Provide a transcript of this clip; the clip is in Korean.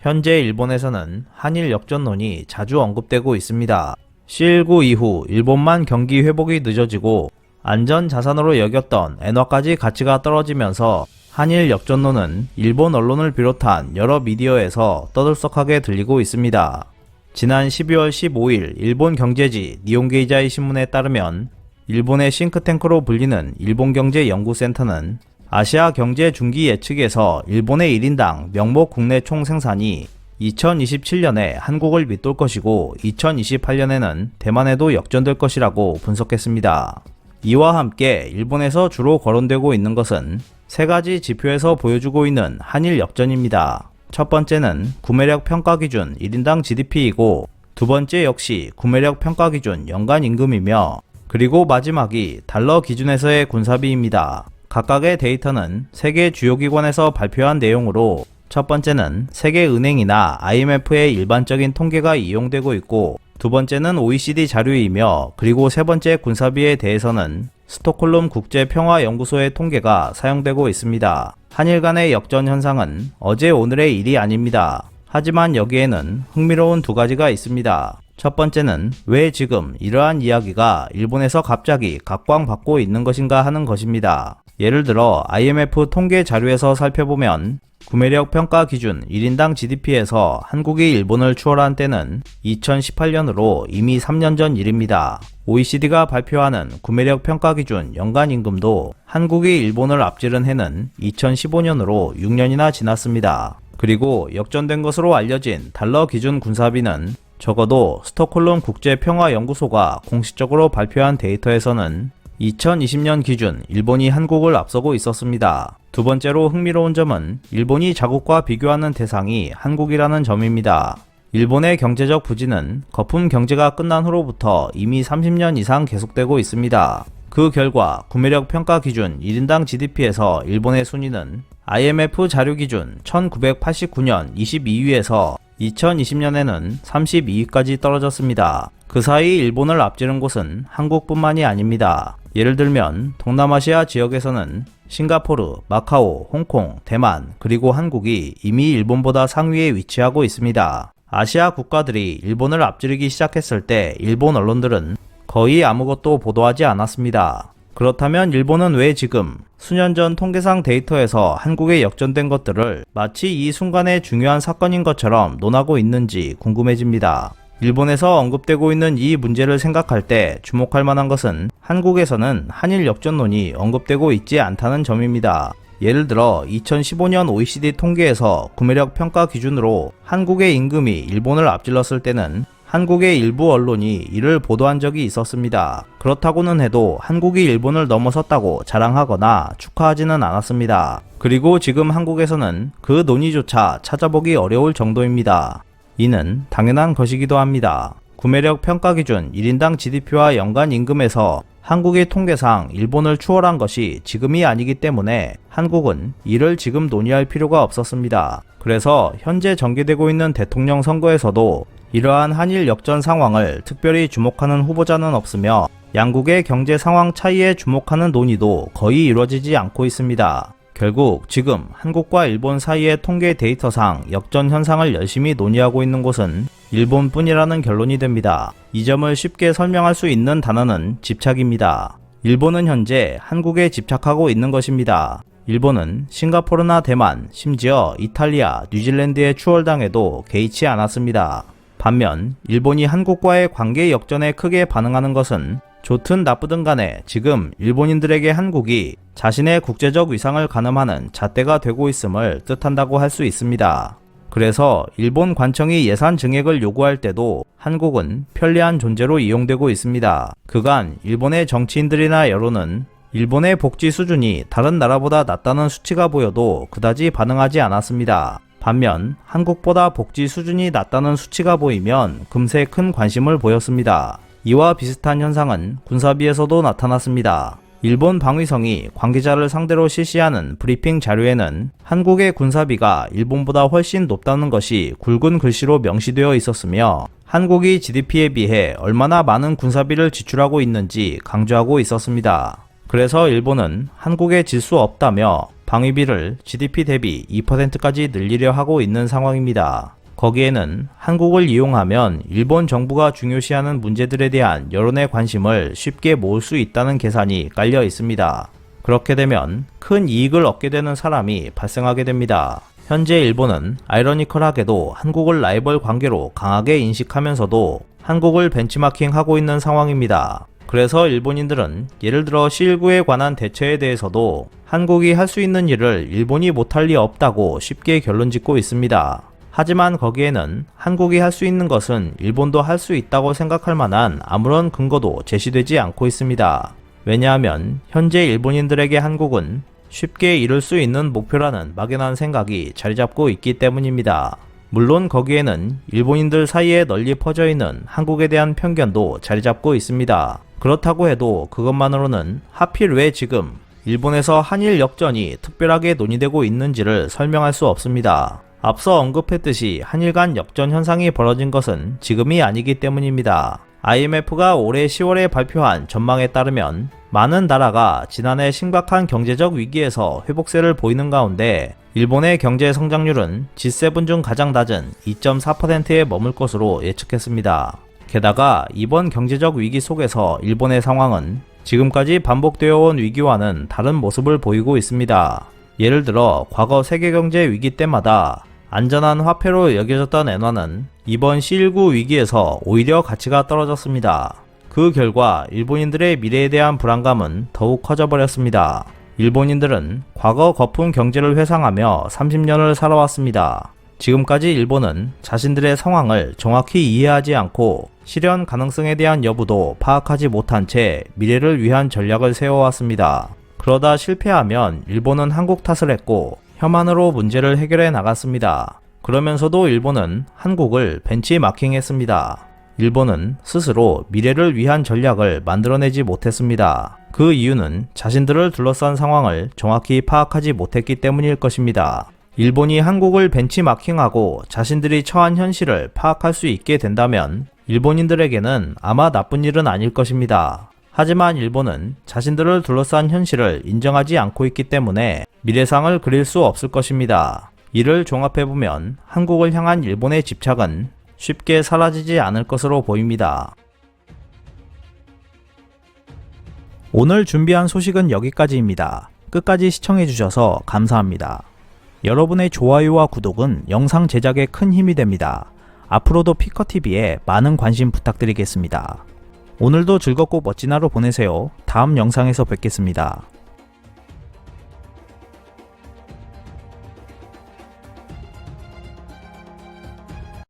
현재 일본에서는 한일 역전론이 자주 언급되고 있습니다. C19 이후 일본만 경기 회복이 늦어지고 안전 자산으로 여겼던 엔화까지 가치가 떨어지면서 한일 역전론은 일본 언론을 비롯한 여러 미디어에서 떠들썩하게 들리고 있습니다. 지난 12월 15일 일본 경제지 니혼게이자이 신문에 따르면 일본의 싱크탱크로 불리는 일본경제연구센터는 아시아 경제 중기 예측에서 일본의 1인당 명목 국내 총 생산이 2027년에 한국을 밑돌 것이고 2028년에는 대만에도 역전될 것이라고 분석했습니다. 이와 함께 일본에서 주로 거론되고 있는 것은 세 가지 지표에서 보여주고 있는 한일 역전입니다. 첫 번째는 구매력 평가 기준 1인당 GDP이고 두 번째 역시 구매력 평가 기준 연간 임금이며 그리고 마지막이 달러 기준에서의 군사비입니다. 각각의 데이터는 세계 주요 기관에서 발표한 내용으로 첫 번째는 세계은행이나 IMF의 일반적인 통계가 이용되고 있고 두 번째는 OECD 자료이며 그리고 세 번째 군사비에 대해서는 스톡홀름 국제평화연구소의 통계가 사용되고 있습니다. 한일 간의 역전 현상은 어제 오늘의 일이 아닙니다. 하지만 여기에는 흥미로운 두 가지가 있습니다. 첫 번째는 왜 지금 이러한 이야기가 일본에서 갑자기 각광받고 있는 것인가 하는 것입니다. 예를 들어 IMF 통계 자료에서 살펴보면 구매력 평가 기준 1인당 GDP에서 한국이 일본을 추월한 때는 2018년으로 이미 3년 전 일입니다. OECD가 발표하는 구매력 평가 기준 연간 임금도 한국이 일본을 앞지른 해는 2015년으로 6년이나 지났습니다. 그리고 역전된 것으로 알려진 달러 기준 군사비는 적어도 스톡홀름 국제평화연구소가 공식적으로 발표한 데이터에서는 2020년 기준 일본이 한국을 앞서고 있었습니다. 두 번째로 흥미로운 점은 일본이 자국과 비교하는 대상이 한국이라는 점입니다. 일본의 경제적 부진은 거품 경제가 끝난 후로부터 이미 30년 이상 계속되고 있습니다. 그 결과 구매력 평가 기준 1인당 GDP에서 일본의 순위는 IMF 자료 기준 1989년 22위에서 2020년에는 32위까지 떨어졌습니다. 그 사이 일본을 앞지른 곳은 한국뿐만이 아닙니다. 예를 들면 동남아시아 지역에서는 싱가포르, 마카오, 홍콩, 대만, 그리고 한국이 이미 일본보다 상위에 위치하고 있습니다. 아시아 국가들이 일본을 앞지르기 시작했을 때 일본 언론들은 거의 아무것도 보도하지 않았습니다. 그렇다면 일본은 왜 지금 수년 전 통계상 데이터에서 한국에 역전된 것들을 마치 이 순간의 중요한 사건인 것처럼 논하고 있는지 궁금해집니다. 일본에서 언급되고 있는 이 문제를 생각할 때 주목할 만한 것은 한국에서는 한일 역전론이 언급되고 있지 않다는 점입니다. 예를 들어 2015년 OECD 통계에서 구매력 평가 기준으로 한국의 임금이 일본을 앞질렀을 때는 한국의 일부 언론이 이를 보도한 적이 있었습니다. 그렇다고는 해도 한국이 일본을 넘어섰다고 자랑하거나 축하하지는 않았습니다. 그리고 지금 한국에서는 그 논의조차 찾아보기 어려울 정도입니다. 이는 당연한 것이기도 합니다. 구매력 평가 기준 1인당 GDP와 연간 임금에서 한국의 통계상 일본을 추월한 것이 지금이 아니기 때문에 한국은 이를 지금 논의할 필요가 없었습니다. 그래서 현재 전개되고 있는 대통령 선거에서도 이러한 한일 역전 상황을 특별히 주목하는 후보자는 없으며 양국의 경제 상황 차이에 주목하는 논의도 거의 이루어지지 않고 있습니다. 결국 지금 한국과 일본 사이의 통계 데이터상 역전 현상을 열심히 논의하고 있는 곳은 일본뿐이라는 결론이 됩니다. 이 점을 쉽게 설명할 수 있는 단어는 집착입니다. 일본은 현재 한국에 집착하고 있는 것입니다. 일본은 싱가포르나 대만, 심지어 이탈리아, 뉴질랜드의 추월당에도 개의치 않았습니다. 반면 일본이 한국과의 관계 역전에 크게 반응하는 것은 좋든 나쁘든 간에 지금 일본인들에게 한국이 자신의 국제적 위상을 가늠하는 잣대가 되고 있음을 뜻한다고 할 수 있습니다. 그래서 일본 관청이 예산 증액을 요구할 때도 한국은 편리한 존재로 이용되고 있습니다. 그간 일본의 정치인들이나 여론은 일본의 복지 수준이 다른 나라보다 낮다는 수치가 보여도 그다지 반응하지 않았습니다. 반면 한국보다 복지 수준이 낮다는 수치가 보이면 금세 큰 관심을 보였습니다. 이와 비슷한 현상은 군사비에서도 나타났습니다. 일본 방위성이 관계자를 상대로 실시하는 브리핑 자료에는 한국의 군사비가 일본보다 훨씬 높다는 것이 굵은 글씨로 명시되어 있었으며 한국이 GDP에 비해 얼마나 많은 군사비를 지출하고 있는지 강조하고 있었습니다. 그래서 일본은 한국에 질 수 없다며 방위비를 GDP 대비 2%까지 늘리려 하고 있는 상황입니다. 거기에는 한국을 이용하면 일본 정부가 중요시하는 문제들에 대한 여론의 관심을 쉽게 모을 수 있다는 계산이 깔려 있습니다. 그렇게 되면 큰 이익을 얻게 되는 사람이 발생하게 됩니다. 현재 일본은 아이러니컬하게도 한국을 라이벌 관계로 강하게 인식하면서도 한국을 벤치마킹하고 있는 상황입니다. 그래서 일본인들은 예를 들어 C19에 관한 대처에 대해서도 한국이 할 수 있는 일을 일본이 못할 리 없다고 쉽게 결론짓고 있습니다. 하지만 거기에는 한국이 할 수 있는 것은 일본도 할 수 있다고 생각할 만한 아무런 근거도 제시되지 않고 있습니다. 왜냐하면 현재 일본인들에게 한국은 쉽게 이룰 수 있는 목표라는 막연한 생각이 자리잡고 있기 때문입니다. 물론 거기에는 일본인들 사이에 널리 퍼져 있는 한국에 대한 편견도 자리잡고 있습니다. 그렇다고 해도 그것만으로는 하필 왜 지금 일본에서 한일 역전이 특별하게 논의되고 있는지를 설명할 수 없습니다. 앞서 언급했듯이 한일 간 역전 현상이 벌어진 것은 지금이 아니기 때문입니다. IMF가 올해 10월에 발표한 전망에 따르면 많은 나라가 지난해 심각한 경제적 위기에서 회복세를 보이는 가운데 일본의 경제 성장률은 G7 중 가장 낮은 2.4%에 머물 것으로 예측했습니다. 게다가 이번 경제적 위기 속에서 일본의 상황은 지금까지 반복되어 온 위기와는 다른 모습을 보이고 있습니다. 예를 들어 과거 세계경제 위기 때마다 안전한 화폐로 여겨졌던 엔화는 이번 C19 위기에서 오히려 가치가 떨어졌습니다. 그 결과 일본인들의 미래에 대한 불안감은 더욱 커져버렸습니다. 일본인들은 과거 거품 경제를 회상하며 30년을 살아왔습니다. 지금까지 일본은 자신들의 상황을 정확히 이해하지 않고 실현 가능성에 대한 여부도 파악하지 못한 채 미래를 위한 전략을 세워왔습니다. 그러다 실패하면 일본은 한국 탓을 했고 혐한으로 문제를 해결해 나갔습니다. 그러면서도 일본은 한국을 벤치마킹했습니다. 일본은 스스로 미래를 위한 전략을 만들어내지 못했습니다. 그 이유는 자신들을 둘러싼 상황을 정확히 파악하지 못했기 때문일 것입니다. 일본이 한국을 벤치마킹하고 자신들이 처한 현실을 파악할 수 있게 된다면 일본인들에게는 아마 나쁜 일은 아닐 것입니다. 하지만 일본은 자신들을 둘러싼 현실을 인정하지 않고 있기 때문에 미래상을 그릴 수 없을 것입니다. 이를 종합해보면 한국을 향한 일본의 집착은 쉽게 사라지지 않을 것으로 보입니다. 오늘 준비한 소식은 여기까지입니다. 끝까지 시청해주셔서 감사합니다. 여러분의 좋아요와 구독은 영상 제작에 큰 힘이 됩니다. 앞으로도 피커TV에 많은 관심 부탁드리겠습니다. 오늘도 즐겁고 멋진 하루 보내세요. 다음 영상에서 뵙겠습니다.